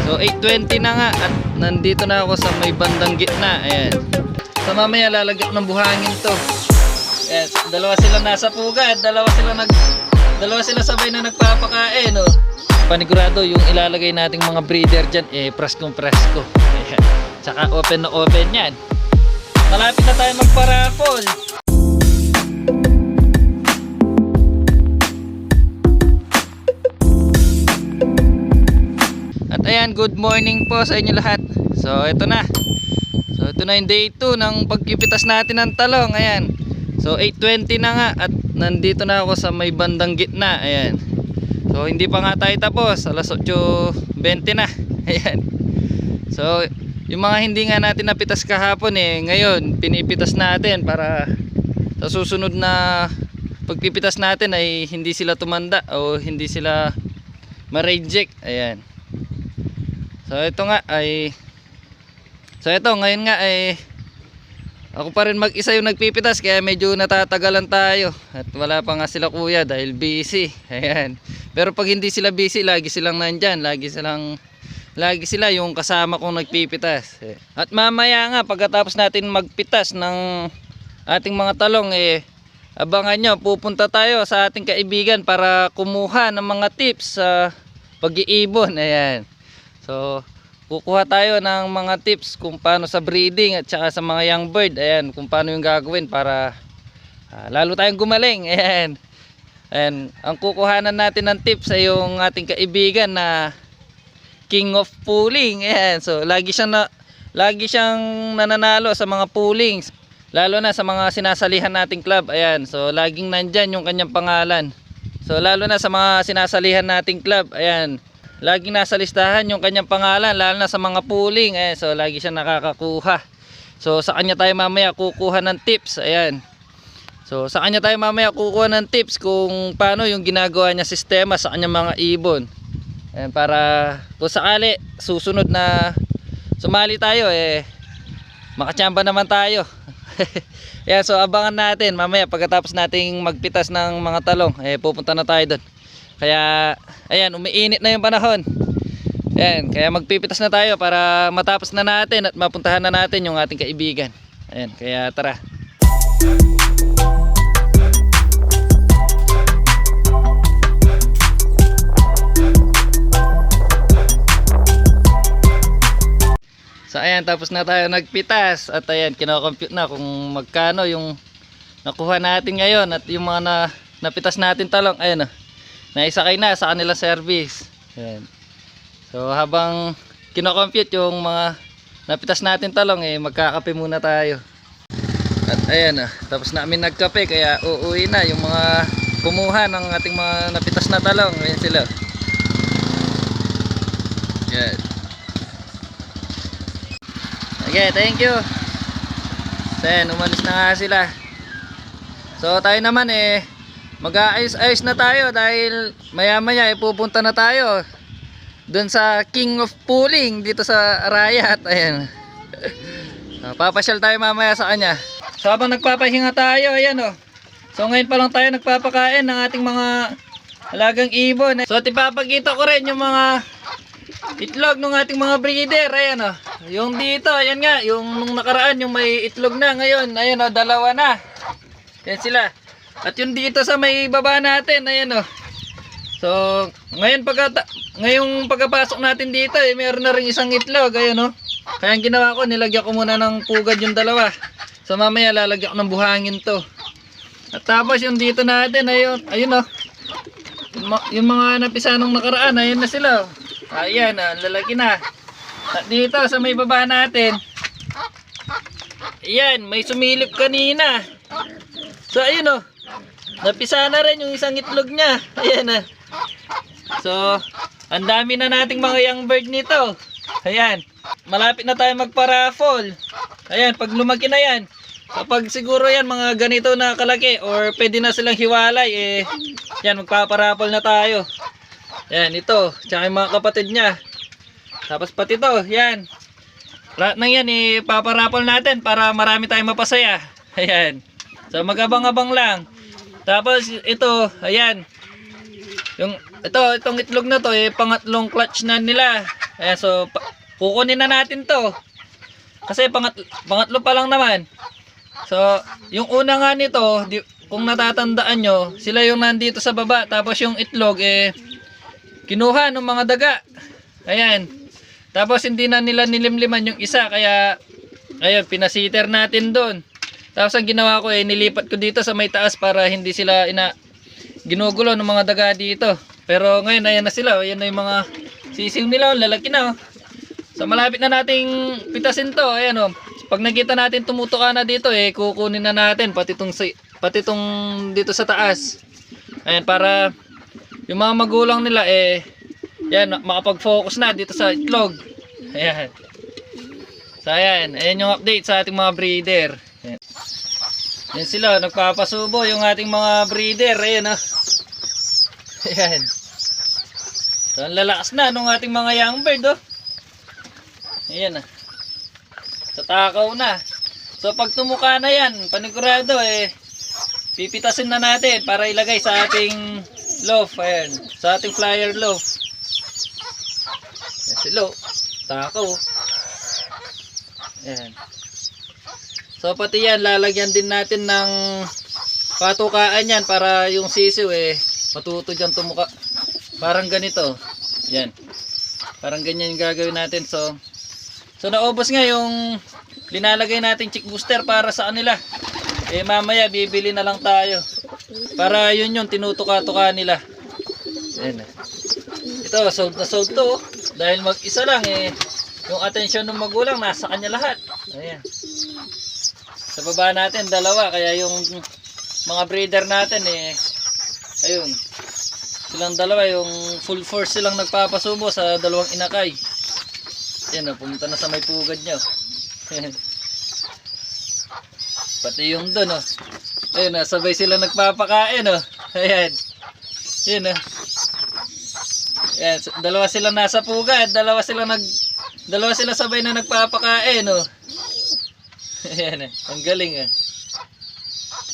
So 8:20 na nga at nandito na ako sa may bandang gitna. Ayan. So mamaya lalagyan ng buhangin to. Ayan, dalawa sila nasa pugad, dalawa sila sabay na nagpapakain, oh. Panigurado yung ilalagay nating mga breeder dyan, preskong presko. Ayan. Tsaka open na open yan. Malapit na tayo magpa-raffle. At ayan, good morning po sa inyo lahat. So ito na yung day 2 ng pagpipitas natin ng talong. Ayan. So 8:20 na nga at nandito na ako sa may bandang gitna. Ayan. So hindi pa nga tayo tapos, alas 8:20 na. Ayan. So yung mga hindi nga natin napitas kahapon, ngayon pinipitas natin para sa susunod na pagpipitas natin ay hindi sila tumanda o hindi sila ma-reject. Ayan. So ito nga ay ngayon nga ay ako pa rin mag-isa yung nagpipitas, kaya medyo natatagalan tayo at wala pa nga sila kuya dahil busy. Ayan. Pero pag hindi sila busy, lagi silang nandyan, lagi sila yung kasama kong nagpipitas. At mamaya nga pagkatapos natin magpitas ng ating mga talong, abangan nyo, pupunta tayo sa ating kaibigan para kumuha ng mga tips sa pag-iibon. Ayan. So kukuha tayo ng mga tips kung paano sa breeding at saka sa mga young bird. Ayan, kung paano yung gagawin para lalo tayong gumaling. Ayan. Ayan, ang kukuhanan natin ng tips ay yung ating kaibigan na king of pooling. Ayan, so lagi siyang nananalo sa mga poolings, lalo na sa mga sinasalihan nating club. Ayan, so laging nandyan yung kanyang pangalan. So lalo na sa mga sinasalihan nating club, ayan, laging nasa listahan yung kanyang pangalan, lalo na sa mga pooling. So lagi siya nakakakuha. So sa kanya tayo mamaya kukuha ng tips. Ayan. So sa kanya tayo mamaya kukuha ng tips kung paano yung ginagawa niya sistema sa kanyang mga ibon. Ayan, para kung sakali susunod na sumali tayo, makachamba naman tayo. Ayan, so abangan natin mamaya pagkatapos nating magpitas ng mga talong, pupunta na tayo doon. Kaya ayan, umiinit na yung panahon. Ayan, kaya magpipitas na tayo para matapos na natin at mapuntahan na natin yung ating kaibigan. Ayan, kaya tara. So ayan, tapos na tayo nagpitas at ayan, kino-compute na kung magkano yung nakuha natin ngayon at yung mga napitas natin talong. Ayan, naisakay na sa kanilang service. Ayan. So habang kino-compute yung mga napitas natin talong, magkakape muna tayo. At ayan, tapos namin nagkape, kaya uuwi na yung mga kumuha ng ating mga napitas na talong. Ayan sila. Ayan. Okay, thank you. So ayan, umalis na nga sila. So tayo naman mag-aayos-ayos na tayo dahil maya-maya pupunta na tayo doon sa king of pooling dito sa Arayat. Ayan. So, papasyal tayo mamaya sa kanya. So habang nagpapahinga tayo, ayan So ngayon pa lang tayo nagpapakain ng ating mga alagang ibon. So tipapakita ko rin yung mga itlog ng ating mga breeder. Ayan yung dito, ayan nga, yung nung nakaraan yung may itlog na, ngayon ayan dalawa na. Ayan sila. At yung dito sa may baba natin, ayan So ngayong pagkapasok natin dito, meron na rin isang itlog. Ayan Kaya ang ginawa ko, nilagyan ko muna ng pugad yung dalawa. So mamaya lalagyan ko ng buhangin to. At tapos yung dito natin, ayun yung mga napisa nung nakaraan, ayan na sila. Ayan, lalaki na. At dito sa may baba natin, ayan, may sumilip kanina. So ayun napisa na rin yung isang itlog niya. Ayan So ang dami na nating mga young bird nito. Ayan, malapit na tayo magpa-raffle. Ayan, pag lumaki na yan, kapag siguro yan mga ganito na kalaki or pwede na silang hiwalay, yan, magpapa-raffle na tayo. Ayan, ito, tsaka yung mga kapatid niya. Tapos pati to, yan. Lahat ng yan ipapa-raffle natin para marami tayong mapasaya. Ayan. So mag-abang-abang lang. Tapos ito, ayan. Itong itlog na to, pangatlong clutch na nila. Ayan, so kukunin na natin to. Kasi pangatlo pa lang naman. So, yung una nga nito, kung natatandaan nyo, sila yung nandito sa baba. Tapos yung itlog, kinuha ng mga daga. Ayan. Tapos hindi na nila nilimliman yung isa. Kaya, ayun, pinasiter natin doon. Tapos ang ginawa ko, nilipat ko dito sa may taas para hindi sila ginugulo ng mga daga dito. Pero ngayon, ayan na sila. Ayan na yung mga sisiw nila. Lalaki na. So, malapit na nating pitasin to. Ayan o. Pag nakita natin tumutuka na dito, kukunin na natin. Pati tong dito sa taas. Ayan, para yung mga magulang nila, yan, makapag-focus na dito sa itlog. Ayan. So, ayan. Ayan yung update sa ating mga breeder. Ayan. Yan sila, nagpapasubo yung ating mga breeder. Ayan o. Ayan. So, ang lalakas na nung ating mga young bird o. Ayan na. Tatakaw na. So pag tumuka na yan, panigurado pipitasin na natin para ilagay sa ating loaf. Ayan. Sa ating flyer loaf. Ayan si Lo. Takaw. Ayan. So pati yan, lalagyan din natin ng patukaan yan para yung sisiw matuto dyan tumuka. Parang ganito. Yan. Parang ganyan yung gagawin natin. So naubos nga yung linalagay nating chick booster para sa kanila. Mamaya bibili na lang tayo. Para yun yung tinutuka-tuka nila. Ayan. Ito, sold na sold to. Dahil mag-isa lang yung atensyon ng magulang nasa kanya lahat. Ayan. Sa baba natin dalawa, kaya yung mga breeder natin ayun. Silang dalawa yung full force silang nagpapasubo sa dalawang inakay. Yan o, pumunta na sa may pugad nyo. Pati yung dun o. Ayun o, sabay sila nagpapakain o. Ayan. Yan o. Ayan, dalawa sila nasa pugad. Dalawa sila sabay na nagpapakain o. Ayan o, ang galing o.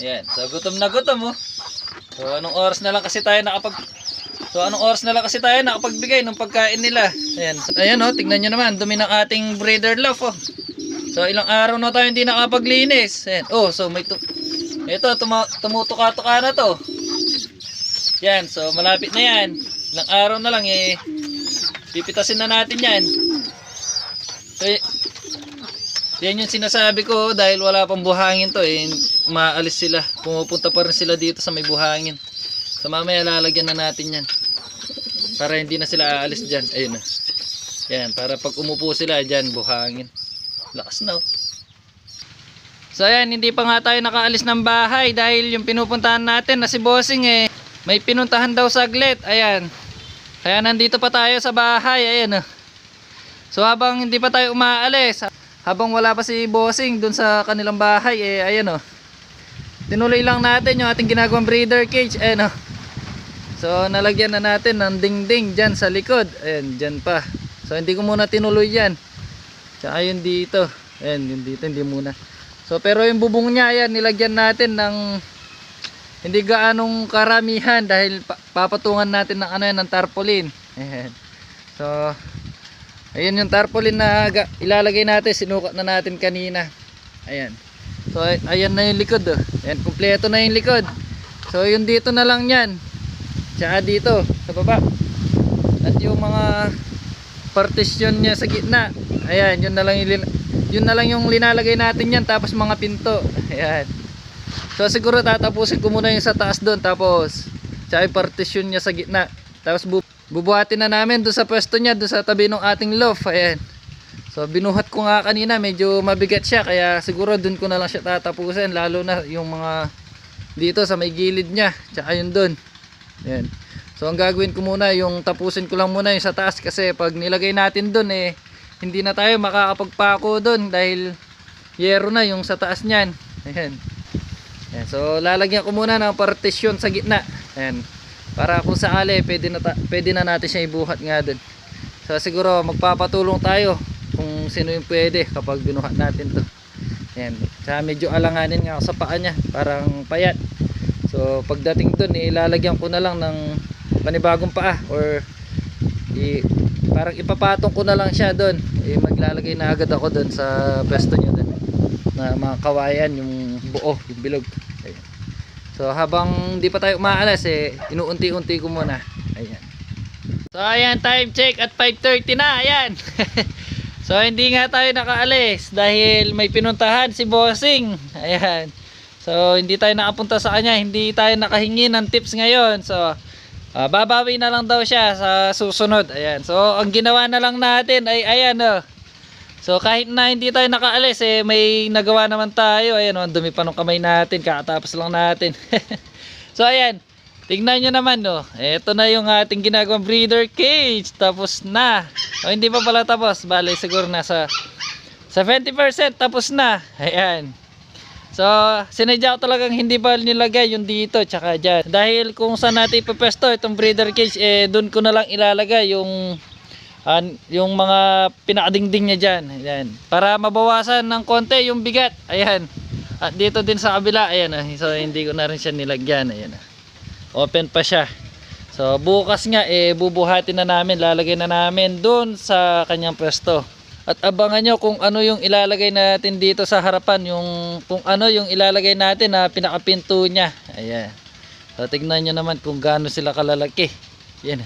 Ayan, so gutom na gutom o. So anong oras na lang kasi tayo nakapagbigay ng pagkain nila. Ayan. Ayan oh, tingnan nyo naman, dumi ng ating breeder loaf oh. So ilang araw na tayo hindi nakapaglinis. Ayan. Oh, so ito tumutuka-tuka na to. Yan, so malapit na yan. Ilang araw na lang pipitasin na natin yan. So yan yung sinasabi ko, dahil wala pang buhangin to maalis sila. Pumupunta pa rin sila dito sa may buhangin. So mamaya lalagyan na natin yan. Para hindi na sila aalis dyan. Ayun na. Yan, para pag umupo sila dyan, buhangin. Lakas na. So ayan, hindi pa nga tayo nakaalis ng bahay dahil yung pinupuntahan natin na si Bossing may pinuntahan daw saglit. Ayan. Kaya nandito pa tayo sa bahay. Ayan. So habang hindi pa tayo umaalis, habang wala pa si Bossing dun sa kanilang bahay, ayan tinuloy lang natin yung ating ginagawang breeder cage. Ayan So nalagyan na natin ng dingding dyan sa likod. Ayan, dyan pa. So hindi ko muna tinuloy yan. Tsaka yun dito. Ayan, yun dito hindi muna. So pero yung bubong niya, ayan, nilagyan natin ng hindi gaanong karamihan dahil papatungan natin ng ng tarpaulin. Ayan. So ayun yung tarpaulin na ilalagay natin. Sinukat na natin kanina. Ayan. So ayan na yung likod Ayan, kumpleto na yung likod. So yung dito na lang yan. Tsaka dito sa baba. At yung mga partition niya sa gitna. Ayan, yun na lang yung linalagay natin yan. Tapos mga pinto. Ayan. So siguro tatapusin ko muna yung sa taas doon. Tapos tsaka yung partition niya sa gitna. Tapos bubuhatin na namin doon sa pwesto niya, doon sa tabi ng ating loft. Ayan. So binuhat ko nga kanina, medyo mabigat siya, kaya siguro doon ko na lang siya tatapusin, lalo na yung mga dito sa may gilid niya, tsaka yun doon. Ayan. So ang gagawin ko muna, yung tapusin ko lang muna yung sa taas, kasi pag nilagay natin doon hindi na tayo makakapagpako doon dahil yero na yung sa taas niyan. Ayan. Ayan. So lalagyan ko muna ng partition sa gitna. Ayan. Para kung sakali pwede na natin siya ibuhat nga doon. So siguro magpapatulong tayo kung sino yung pwede kapag binuhat natin to. Ayan. Tsaka medyo alanganin nga sa paa niya, parang payat. So pagdating doon ilalagyan ko na lang ng panibagong paa or parang ipapatong ko na lang siya doon. Maglalagay na agad ako doon sa pwesto niya doon na mga kawayan, yung buo, yung bilog. Ayan. So habang di pa tayo umaalas inuunti-unti ko muna. Ayan. So ayan, time check at 5:30 na. Ayan. So hindi nga tayo nakaalis dahil may pinuntahan si Bossing. Ayan. So hindi tayo nakapunta sa kanya, hindi tayo nakahingi ng tips ngayon. So babawi na lang daw siya sa susunod. Ayan. So ang ginawa na lang natin ay ayan oh. So kahit na hindi tayo nakaalis may nagawa naman tayo. Ayan oh, ang dumi pa ng kamay natin, kakatapos lang natin. So ayan, tingnan nyo naman oh. Ito na yung ating ginagawang breeder cage. Tapos na. O hindi pa pala tapos. Bale siguro nasa 70% tapos na. Ayan. So sinadya ko talagang hindi pa nilagay yung dito tsaka dyan. Dahil kung saan natin ipapesto itong breeder cage, dun ko na lang ilalagay yung mga pinakadingding niya dyan. Ayan. Para mabawasan ng konti yung bigat. Ayan. At dito din sa kabila. Ayan. So hindi ko na rin siya nilagyan. Ayan. Open pa siya. So bukas nga bubuhatin na namin. Lalagay na namin dun sa kanyang pwesto. At abangan nyo kung ano yung ilalagay natin dito sa harapan. Kung ano yung ilalagay natin na pinakapinto niya. Ayan. So tignan nyo naman kung gaano sila kalalaki. Ayan.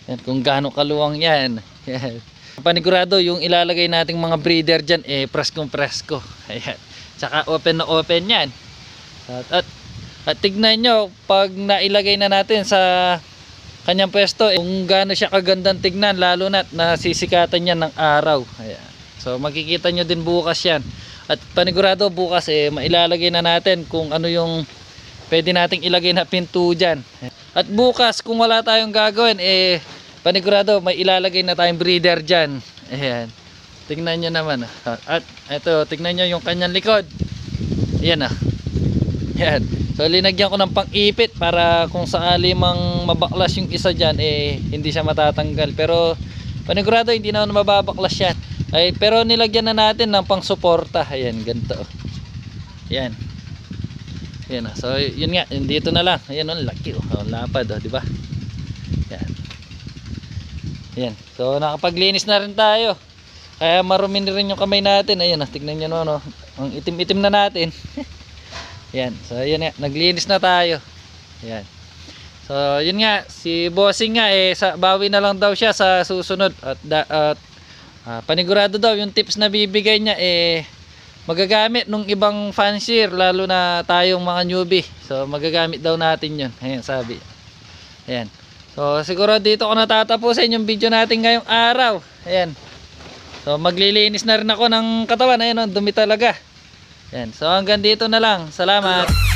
Yan, kung gaano kaluwang yan. Yan. Panigurado yung ilalagay nating mga breeder dyan preskong presko. Ayan. Tsaka open na open yan. At tignan nyo pag nailagay na natin sa kanyang pwesto kung gaano siya kagandang tignan, lalo na nasisikatan yan ng araw. Ayan. So makikita nyo din bukas yan. At panigurado bukas mailalagay na natin kung ano yung pwede nating ilagay na pinto dyan. At bukas kung wala tayong gagawin panigurado may ilalagay na tayong breeder dyan. Ayan. Tingnan nyo naman. At ito, tingnan nyo yung kanyang likod. Ayan ah. Ayan. So linagyan ko ng pang-ipit para kung sakali mang mabaklas yung isa dyan hindi siya matatanggal. Pero panigurado hindi na mababaklas yan. Pero nilagyan na natin ng pang-suporta. Ayan, ganito. Ayan. Ayan ah. So yun nga, dito na lang. Ayan oh, laki oh. Lapad oh, di ba? Ayan. Ayan. So nakapaglinis na rin tayo. Kaya marumi rin yung kamay natin. Ayan, tignan nyo no. Ang itim-itim na natin. Ayan. So ayan nga, naglinis na tayo. Ayan. So yun nga, si Bossing nga bawi na lang daw siya sa susunod. At panigurado daw yung tips na bibigay niya magagamit nung ibang fancier, lalo na tayong mga newbie. So magagamit daw natin yun. Ayan, sabi. Ayan. So siguro dito ko natatapusin yung video natin ngayong araw. Ayan. So maglilinis na rin ako ng katawan. Ayan, dumi talaga. Ayan. So hanggang dito na lang. Salamat.